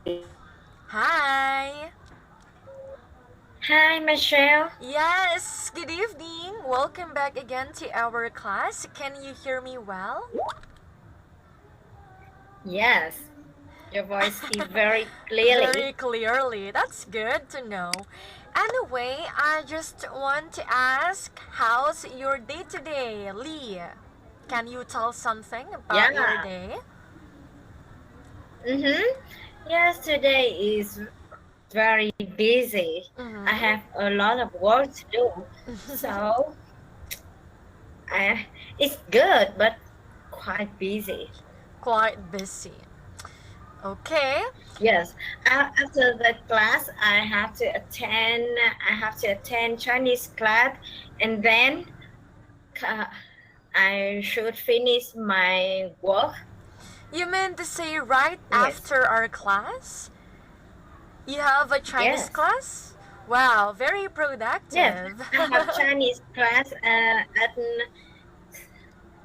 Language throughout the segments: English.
Hi. Hi, Michelle. Yes, good evening. Welcome back again to our class. Can you hear me well? Yes, your voice is very Very clearly. clearly. That's good to know. Anyway, I just want to ask, how's your day today, Lee? Can you tell something about your Yeah. day? Mm-hmm. Yes, today is very busy. I Mm-hmm. have a lot of work to do. So, it's good, but quite busy. Quite busy. Okay. Yes. After the class, I have to attend Chinese class, and then uh, I should finish my work. You mean to say right Yes. after our class? You have a Chinese Yes. class? Wow, very Yes, productive. I have Chinese class at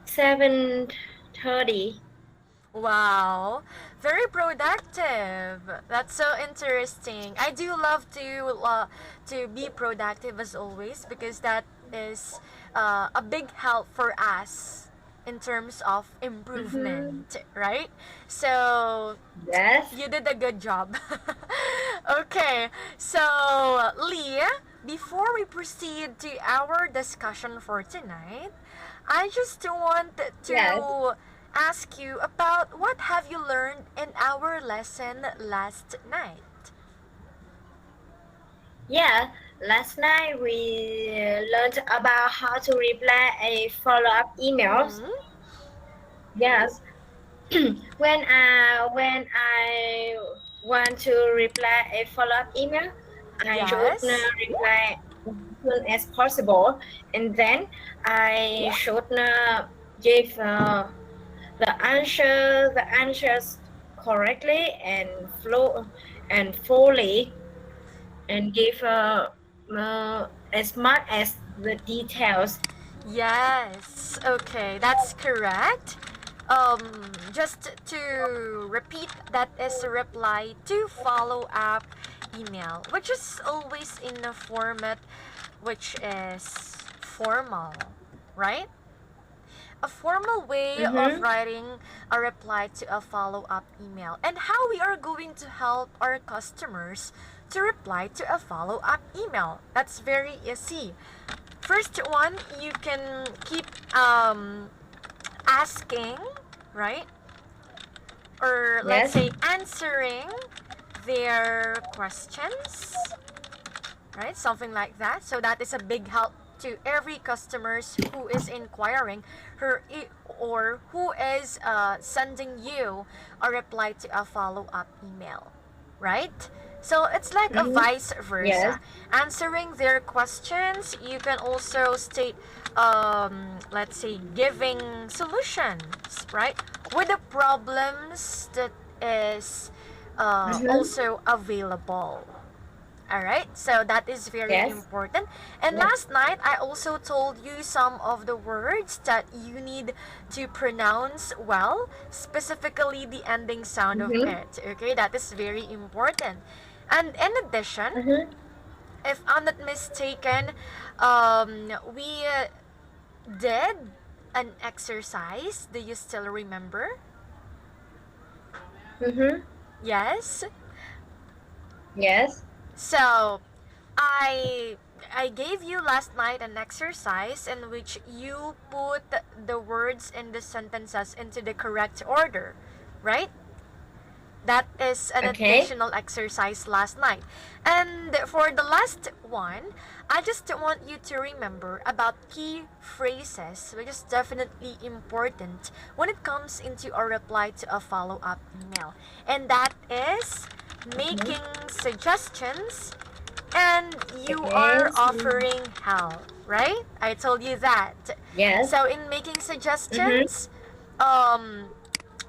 7:30. Wow, very productive. That's so interesting. I do love to be productive as always because that is a big help for us in terms of Mm-hmm. improvement, right? So Yes. you did a good job. Okay, so Lee, before we proceed to our discussion for tonight, I just want Yes. to ask you about what have you learned in our lesson last night? Yeah. Last night we learned about how to reply a follow-up emails. Mm-hmm. Yes. When I want to reply a follow-up email, I should Yes. reply as soon as possible, and then I should give the answers correctly and flow and fully, and give as much as the details. Yes, okay, that's correct. Just to repeat, that is a reply to follow up email, which is always in a format which is formal, right? A formal way of Mm-hmm. writing a reply to a follow up email, and how we are going to help our customers to reply to a follow up email. That's very easy. First one, you can keep asking, right? Or let's Yes. say answering their questions, right? Something like that. So that is a big help to every customers who is inquiring her or who is sending you a reply to a follow-up email, right? So it's like a Mm-hmm. vice Yes. versa. Answering their questions, you can also state, let's say, giving solutions, right? With the problems that is Mm-hmm. also available. Alright, so that is very Yes. important. And Yes. last night, I also told you some of the words that you need to pronounce well, specifically the ending sound of Mm-hmm. it. Okay, that is very important. And in addition, Mm-hmm. if I'm not mistaken, we did an exercise. Do you still remember? Mm-hmm. Yes? Yes. So, I I gave you last night an exercise in which you put the words in the sentences into the correct order, right? That is an Okay. additional exercise last night. And for the last one, I just want you to remember about key phrases, which is definitely important when it comes into a reply to a follow up email. And that is Mm-hmm. making suggestions and you Okay. are offering help, right? I told you that. Yes. So in making Mm-hmm. suggestions, um,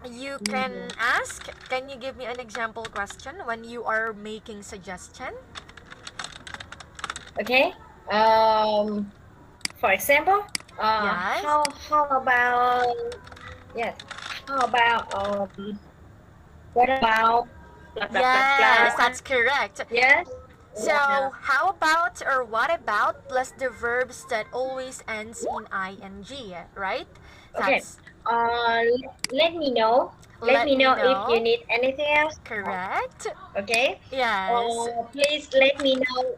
you can Mm-hmm. ask, can you give me an example question when you are making suggestion? Okay. Um, for example, Yes. how about yes? How about what about? blah blah blah Yes, blah. that's correct. Yes. So, Yeah. how about or what about plus the verbs that always ends in ing, right? Okay. That's Let me know. Let let me me know if you know. need anything else. Correct? Okay. Yes. Please let me know.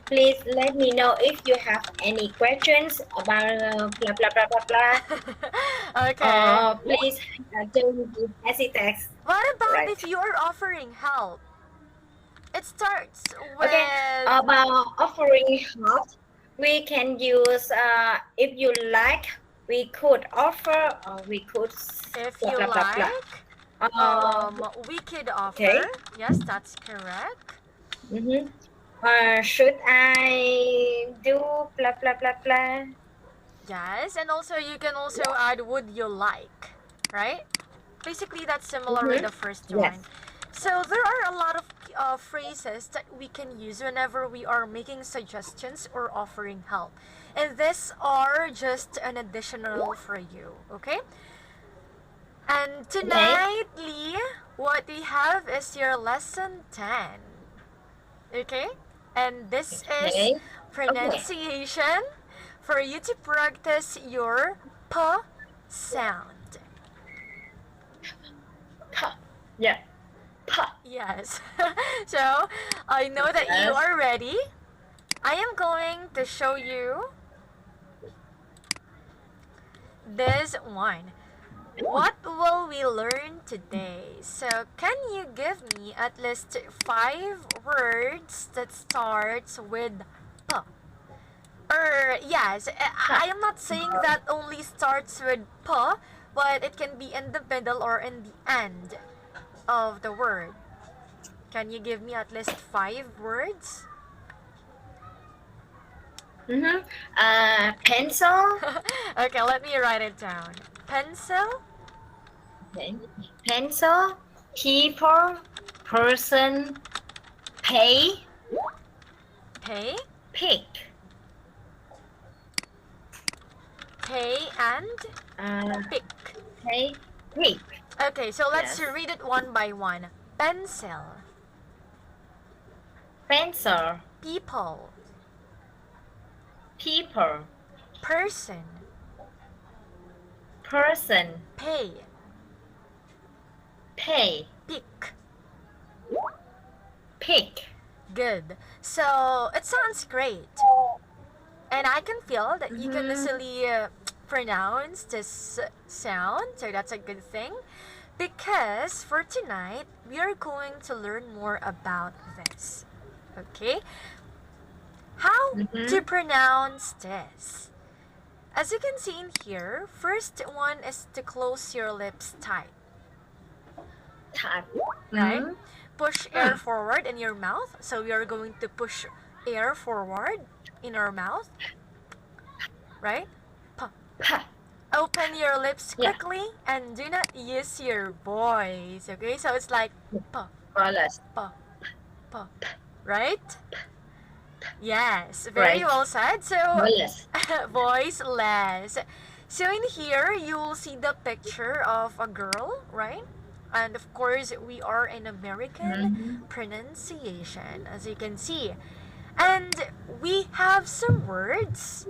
Please let me know if you have any questions about blah blah blah blah blah. Okay. Please don't hesitate. What about Right. if you are offering help? It starts Okay. with About offering help, we can use if you like. We could offer, or we could if blah you blah blah blah. like. Uh, We could offer. okay. Yes, that's correct. Mm-hmm. Should I do blah blah blah blah? Yes, and also you can also add would you like, right? Basically, that's similar with Mm-hmm. the first Yes. one. So there are a lot of phrases that we can use whenever we are making suggestions or offering help. And these are just an additional for you, okay? And Okay. tonight, Lee, what we have is your lesson 10. Okay? And this is Okay. Okay. pronunciation for you to practice your p sound. Pa. Yeah. Pa. Yes. So, I know that you Yes. are ready. I am going to show you this one. What will we learn today? So, can you give me at least 5 words that starts with p? Or yes, I am not saying that only starts with p, but it can be in the middle or in the end of the word. Can you give me at least 5 words? Mm-hmm. Pencil. Okay, let me write it down. Pencil, Okay. Pencil. People. Person. Pay. pay, Pick. pay, and Uh, pick. pay. Pick. Okay, so let's Yes. read it one by one. Pencil, Pencil. people, People. person, Person. pay, Pay. pick. Pick. Good. So it sounds great. And I can feel that you can Mm-hmm. easily pronounce this sound, so that's a good thing. Because for tonight, we are going to learn more about this. Okay? How to Mm-hmm. pronounce this? As you can see in here, first one is to close your lips tight, Type. right? Mm-hmm. Push air forward in your mouth. So we are going to push air forward in our mouth, right? Pa. Open your lips Yeah. quickly and do not use your voice. Okay, so it's like pa Voiceless. pa pa, right? Yes, very Right. well said. So Voiceless. voiceless. So in here you will see the picture of a girl, right? And of course we are in American Mm-hmm. pronunciation, as you can see. And we have some words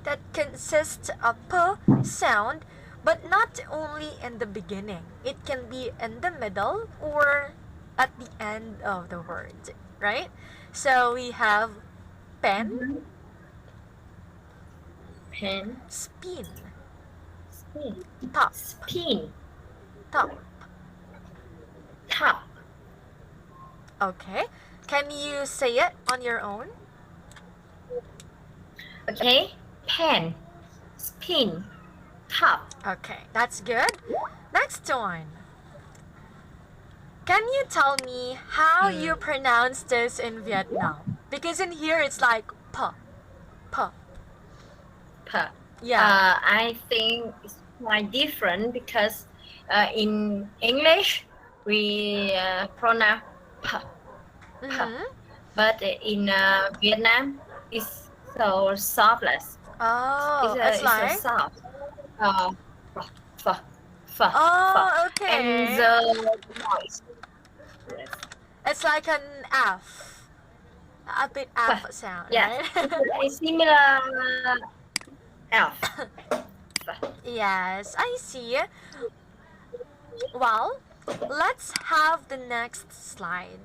that consist of p sound, but not only in the beginning. It can be in the middle or at the end of the word, right? So we have pen, Mm-hmm. Pen. spin, Spin. top, Spin. top. Top. Okay. Can you say it on your own? Okay. Pen. Spin. Top. Okay, that's good. Next one. Can you tell me how you pronounce this in Vietnam? Because in here it's like pa, pa. Pa. Yeah. I think it's quite different because in English we pronounce pa, pa. Mm-hmm. But in Vietnam it's so softless. Oh, it's It's so like. soft. Fa, fa, fa, fa. Oh, And okay. the voice, It's like an F. A bit F sound, Yes, right? it's a similar F. Yes, I see. Well, let's have the next slide.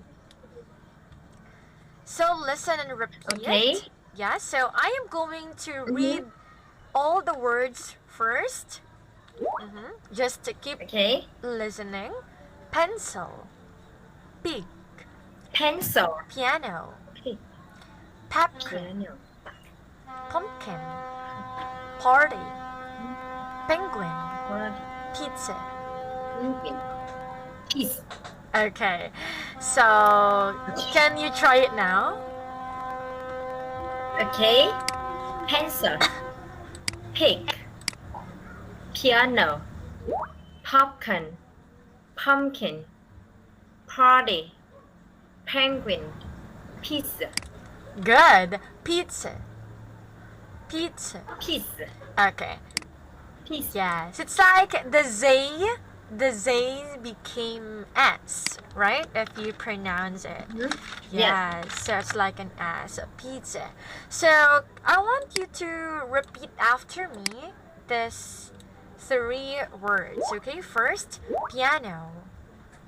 So listen and repeat. Okay. Yeah, so I am going to read all the words first. Just to keep Okay. listening. Pencil, pig, Pencil. piano, Okay. peppercorn, Piano. pumpkin, party, penguin, Word. pizza. Penguin. Peace. Okay, so can you try it now? Okay. Pencil. Pig. Piano. Popcorn. Pumpkin. Party. Penguin. Pizza. Good. Pizza. Pizza. Pizza. Okay. Pizza. Yes, it's like the Z became S, right? If you pronounce it. Yeah. Yes, so it's like an S, pizza. So I want you to repeat after me this 3 words, okay? First, piano.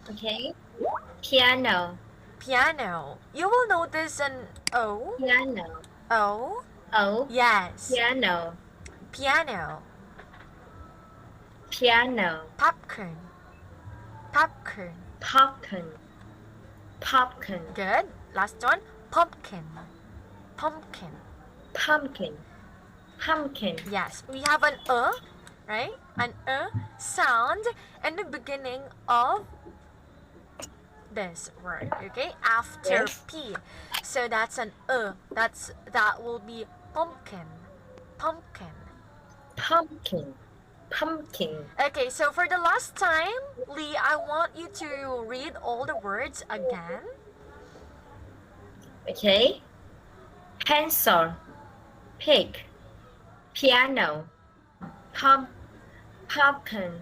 Okay. Piano. Piano. You will notice an O. Piano. O. Oh. Yes. Piano. Piano. Piano. Popcorn. Popcorn. Popcorn. Popcorn. Good. Last one. Pumpkin. Pumpkin. Pumpkin. Pumpkin. Yes, we have an right? An sound in the beginning of this word, okay? After Yes. P. So that's an that will be pumpkin. Pumpkin. Pumpkin. Pumpkin. Okay, so for the last time, Lee, I want you to read all the words again. Okay. Pencil. Pig. Piano. Popcorn.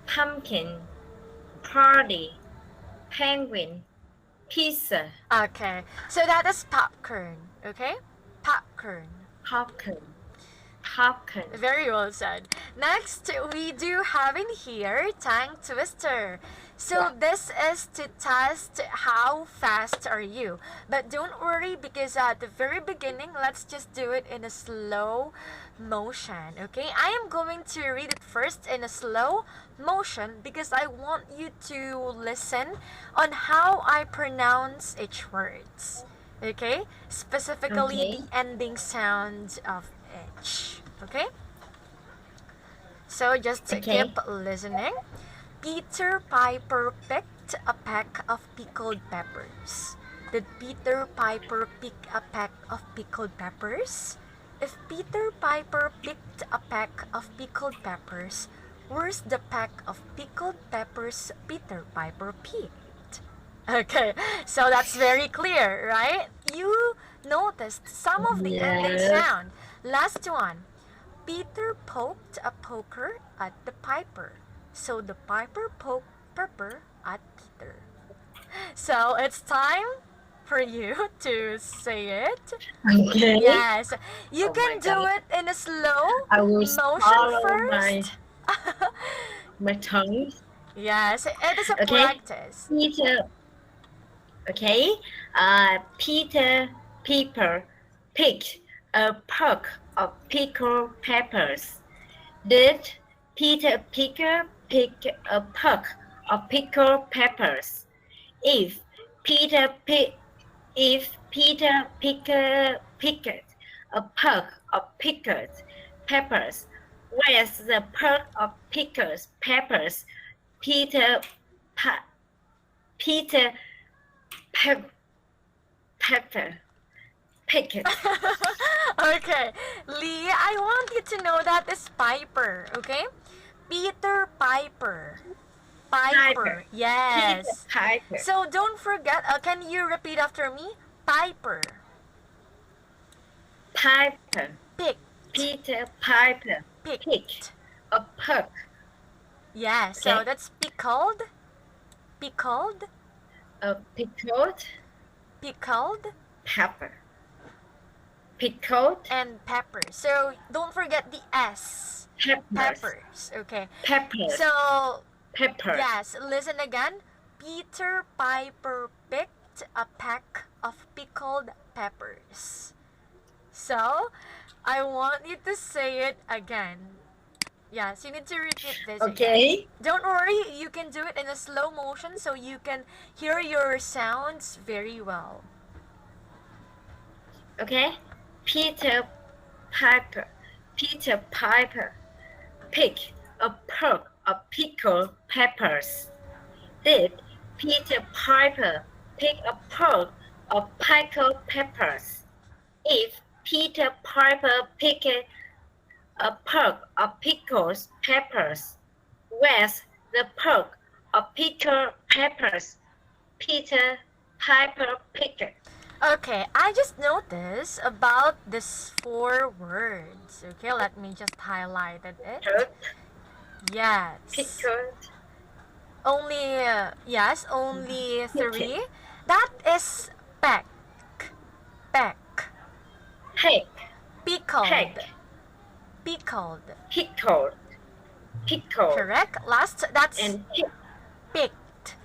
Pumpkin. Party. Penguin. Pizza. Okay, so that is popcorn, okay? Popcorn. Popcorn. Popcorn. Very well said. Next, we do have in here tongue twister. So this is to test how fast are you. But don't worry because at the very beginning, let's just do it in a slow motion, okay? I am going to read it first in a slow motion because I want you to listen on how I pronounce each words, okay? Specifically Okay. the ending sound of each, okay? So just Okay. keep listening. Peter Piper picked a peck of pickled peppers. Did Peter Piper pick a peck of pickled peppers? If Peter Piper picked a peck of pickled peppers, where's the peck of pickled peppers Peter Piper picked? Okay, so that's very clear, right? You noticed some of the ending Yes. sound. Last one. Peter poked a poker at the piper. So the piper poked Pepper at Peter. So it's time for you to say it. Okay. Yes. You Oh can my do God. it in a slow I will motion swallow first. my tongue. Yes, it is a Okay. practice. Peter. Okay. Peter Piper picked a peck of pickled peppers. Did Peter Picker pick a peck of pickled peppers? If Peter picked a peck of pickled peppers, where's the peck of pickled peppers Peter Pepper picked? Okay, Lee, I want you to know that is Piper, okay? Peter Piper. Piper. Yes. Peter Piper. So don't forget, can you repeat after me? Piper. Piper. Picked. Peter Piper Picked. picked a peck. Yeah, so Okay. that's pickled. Pickled. Pickled pickled, pepper. Pickled and pepper. So don't forget the S. peppers. Peppers. Okay. Peppers. So Peppers. yes, listen again. Peter Piper picked a peck of pickled peppers. So I want you to say it again. Yes, you need to repeat this again. Okay. Don't worry, you can do it in a slow motion so you can hear your sounds very well. Okay. Peter Piper picked a peck of pickled peppers. Did Peter Piper pick a peck of pickled peppers? If Peter Piper picked a peck of pickled peppers, where's the peck of pickled peppers Peter Piper picked? Okay, I just noticed about these 4 words. Okay, let me just highlight it. Yes. Pickled. Only, yes, only 3. That is peck. Peck. Peck. Pickled. Peck. Pickled. Pickled. Pickled. Correct. Last, that's And picked.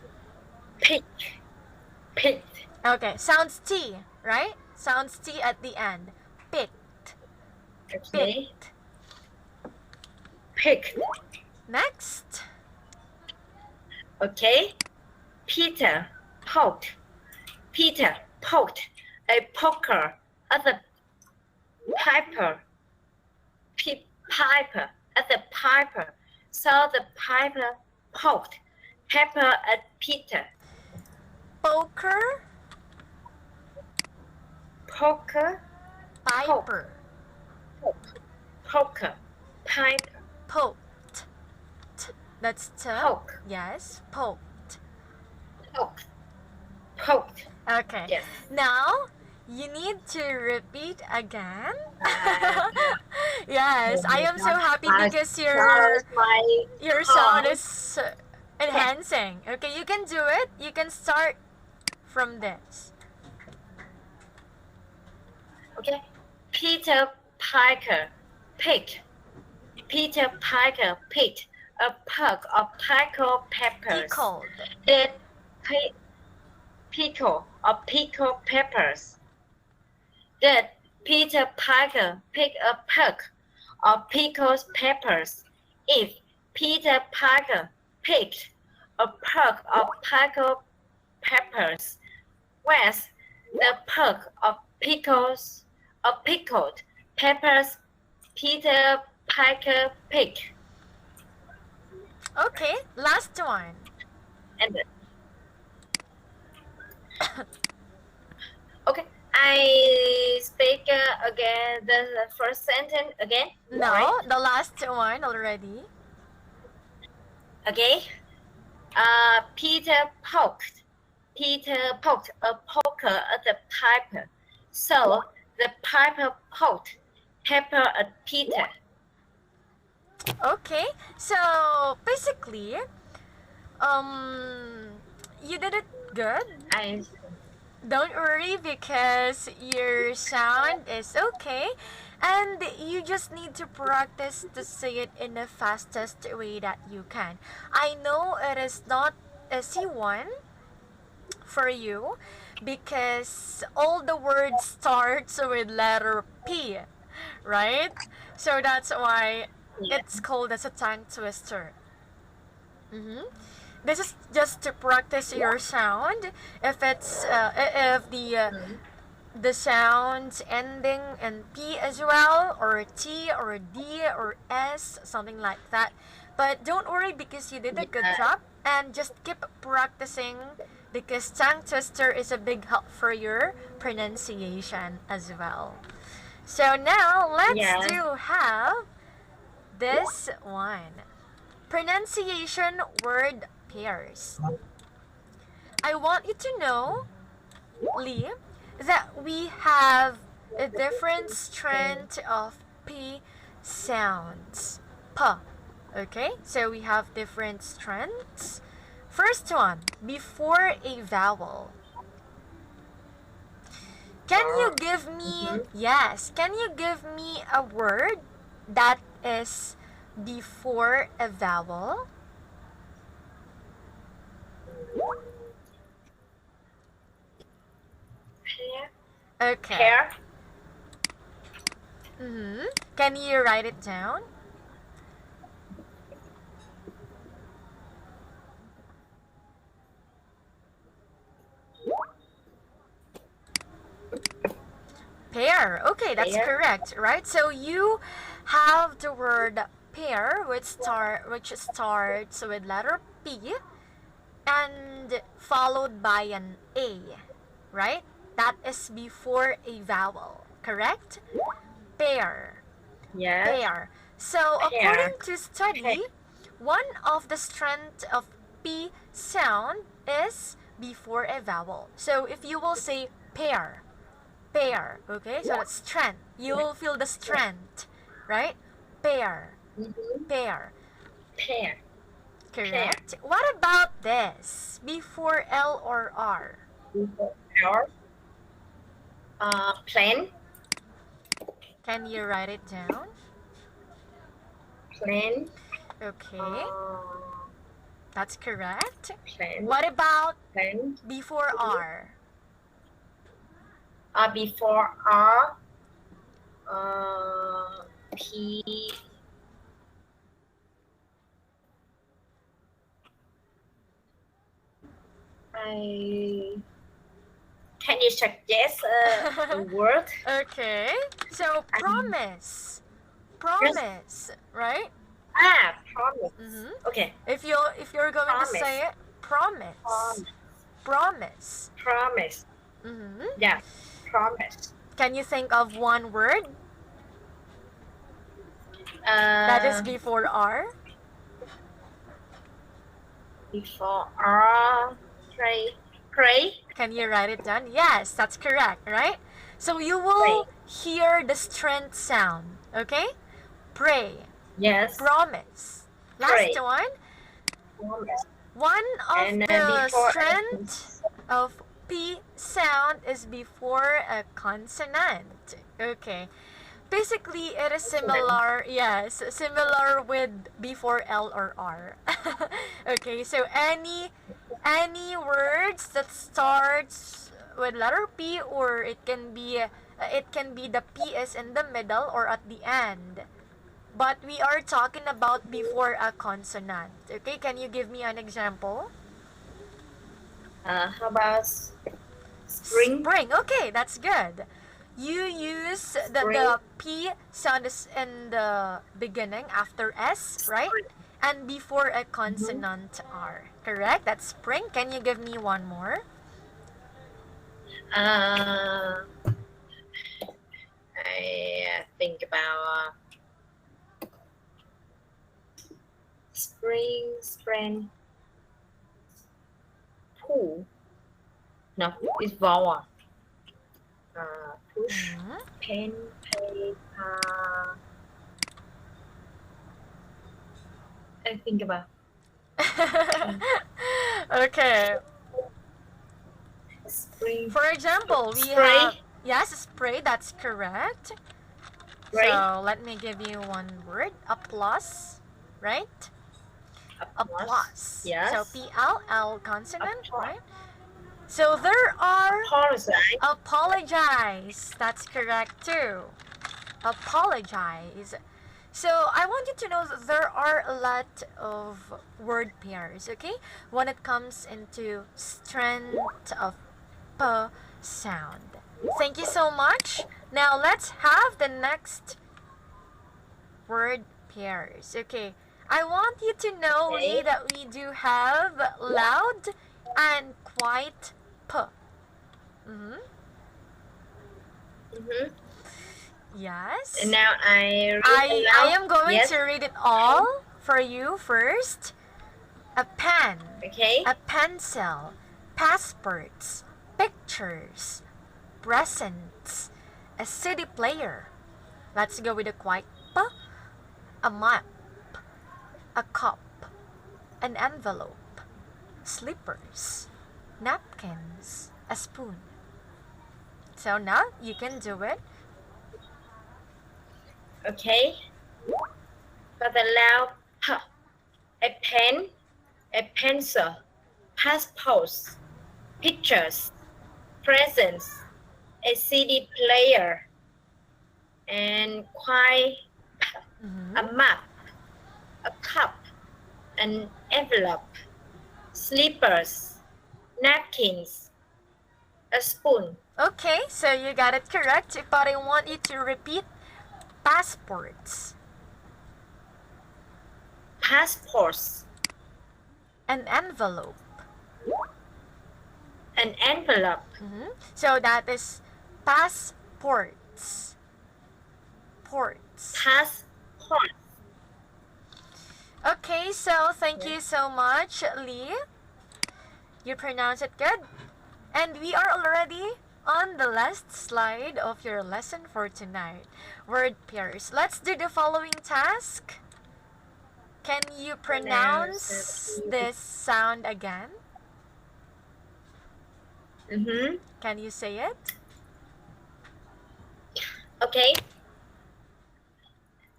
picked. Picked. Okay, sounds T, right? Sounds T at the end. Picked. Okay. Picked. Picked. Next. Okay. Peter poked a poker at the piper. At the piper. So the piper poked pepper at Peter. Poker. Poker. Piper. Poker. Piper. Poked. That's T. Poke. Yes, poked. Poked. Okay. Yes. Now, you need to repeat again. Yes, I am so happy because your sound is enhancing. Okay, you can do it. You can start from this. Okay. Peter Piper picked a peck of pickled peppers. Pickled. Did pickled peppers. Did Peter Piper pick a peck of pickled peppers? If Peter Piper picked a peck of pickled peppers, where's the peck of pickled peppers Peter Piper picked? Okay, last one. And okay, I speak again the first sentence again. No, right? the last one already. Okay. Peter poked a poker at the piper. So the piper poked pepper at Peter. Okay, so basically, you did it good. Don't worry because your sound is okay, and you just need to practice to say it in the fastest way that you can. I know it is not a C1 for you because all the words starts with letter P, right? So that's why it's called as a tongue twister. This is just to practice your sound. If it's if the sounds ending in P as well, or T or D or S, something like that. But don't worry because you did a good job, and just keep practicing because tongue twister is a big help for your pronunciation as well. So now let's have this one. Pronunciation word pairs. I want you to know, Lee, that we have a different strength of P sounds. P. Okay? So we have different strengths First one, before a vowel. Can you give me, yes, can you give me a word that is before a vowel? Okay. Hair. Can you write it down? Pear. Okay, that's Pear. correct, right? So you have the word pear, which starts with letter P and followed by an A, right? That is before a vowel, correct? Pear. Yes. Pear. So according to study, one of the strength of P sound is before a vowel. So if you will say pear, pear, okay? So that's strength. You will feel the strength, right? Pear. Pear. Pear. Correct. What about this? Before L or R? Before R. Plain. Can you write it down? Plain. Okay. That's correct. Plain. What about Plain. before R? Before R. P. Can you suggest a word? Okay. So promise. Promise, right? Promise. Okay. If you're going Promise. to say it, promise. Promise. Promise. Yeah. Promise. Can you think of one word that is before R? Before R. Pray. Can you write it down? Yes, that's correct, right? So you will hear the strength sound, okay? Pray. Yes. Promise. Last Pray. one. Promise. One of And, the before strength of P sound is before a consonant. Okay. Basically, it is similar, yes, similar with before L or R. Okay, so any words that starts with letter P, or it can be the P is in the middle or at the end. But we are talking about before a consonant. Okay, can you give me an example? How about spring? Spring. Okay, that's good. You use the P sound is in the beginning after S, right? And before a consonant R. Correct? That's spring. Can you give me one more? I think about spring. Pull. No, it's vowel. Push. Pen. Paper. I think about. Okay. Spring. For example, we Spray. have spray. That's correct. Spray. So let me give you one word. Applause, right? Applause. Yes. So PLL consonant, right? So there are apologize. That's correct too. Apologize. So I want you to know that there are a lot of word pairs, okay? When it comes into strength of P sound. Thank you so much. Now let's have the next word pairs. Okay. I want you to know Lee, that we do have loud and quiet P. Yes. And now I am going to read it all for you first. A pen. Okay. A pencil. Passports. Pictures. Presents. A CD player. Let's go with a quiet P. A map. A cup. An envelope. slippers, napkins, a spoon. So now you can do it. Okay. For the now, a pen, a pencil, passports, pictures, presents, a CD player, and quite Mhm. a map, a cup, an envelope, slippers, napkins, a spoon. Okay, so you got it correct, but I want you to repeat passports, Passports, an envelope. an envelope, So that is passports. Ports. passport. Okay, so thank you so much, Lee. You pronounce it good. And we are already on the last slide of your lesson for tonight. Word pairs. Let's do the following task. Can you pronounce this sound again? Mm-hmm. Can you say it? Okay.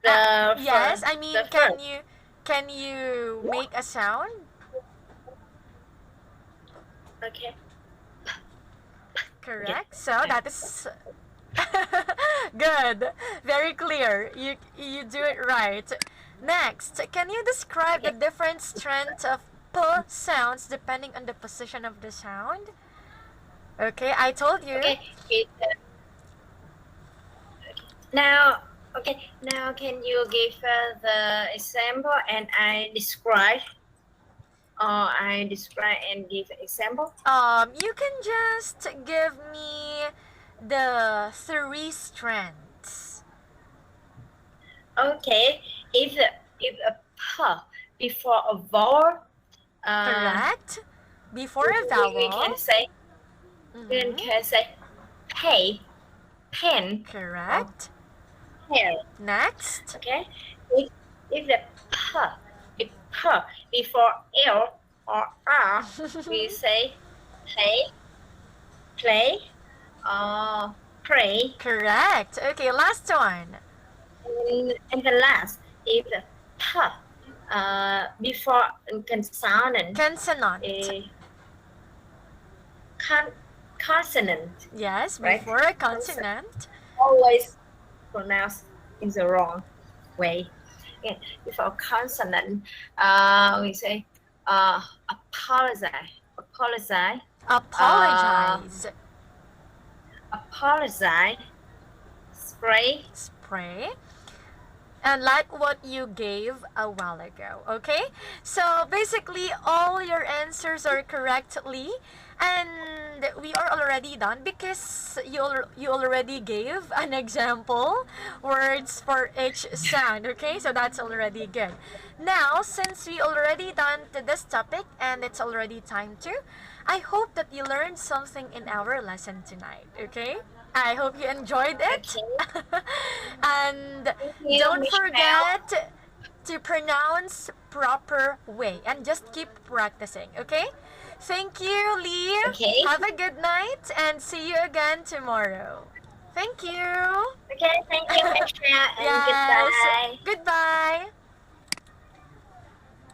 Yes, I mean, the first. can you make a sound? Okay. Correct. So that is good. Very clear. You do it right. Next, can you describe the different strength of p sounds depending on the position of the sound? Okay, I told you. Okay. Now, can you give the example and I describe? Or I describe and give example? You can just give me the three strengths. Okay. If a p before a vowel, Correct. Before a vowel. we can say pay, pen, Correct. hair. Next. Okay. If the p before l or r, we say play, pray. Correct. Okay, last one. And the last, if the p before consonant, Consonant. Consonant. Yes, right? before a consonant. Always pronounced in the wrong way. Okay. Before consonant, we say apologize, Apologize. apologize, spray. Spray. And like what you gave a while ago, okay? So basically all your answers are correctly, and we are already done because you already gave an example words for each sound, okay? So that's already good. Now, since we already done to this topic and it's already time to, I hope that you learned something in our lesson tonight, okay? I hope you enjoyed it. Okay. And you, don't Michelle. forget to pronounce proper way and just keep practicing, okay? Thank you, Lee. Okay. Have a good night and see you again tomorrow. Thank you. Okay, thank you, Michelle, and Yes. goodbye. Goodbye.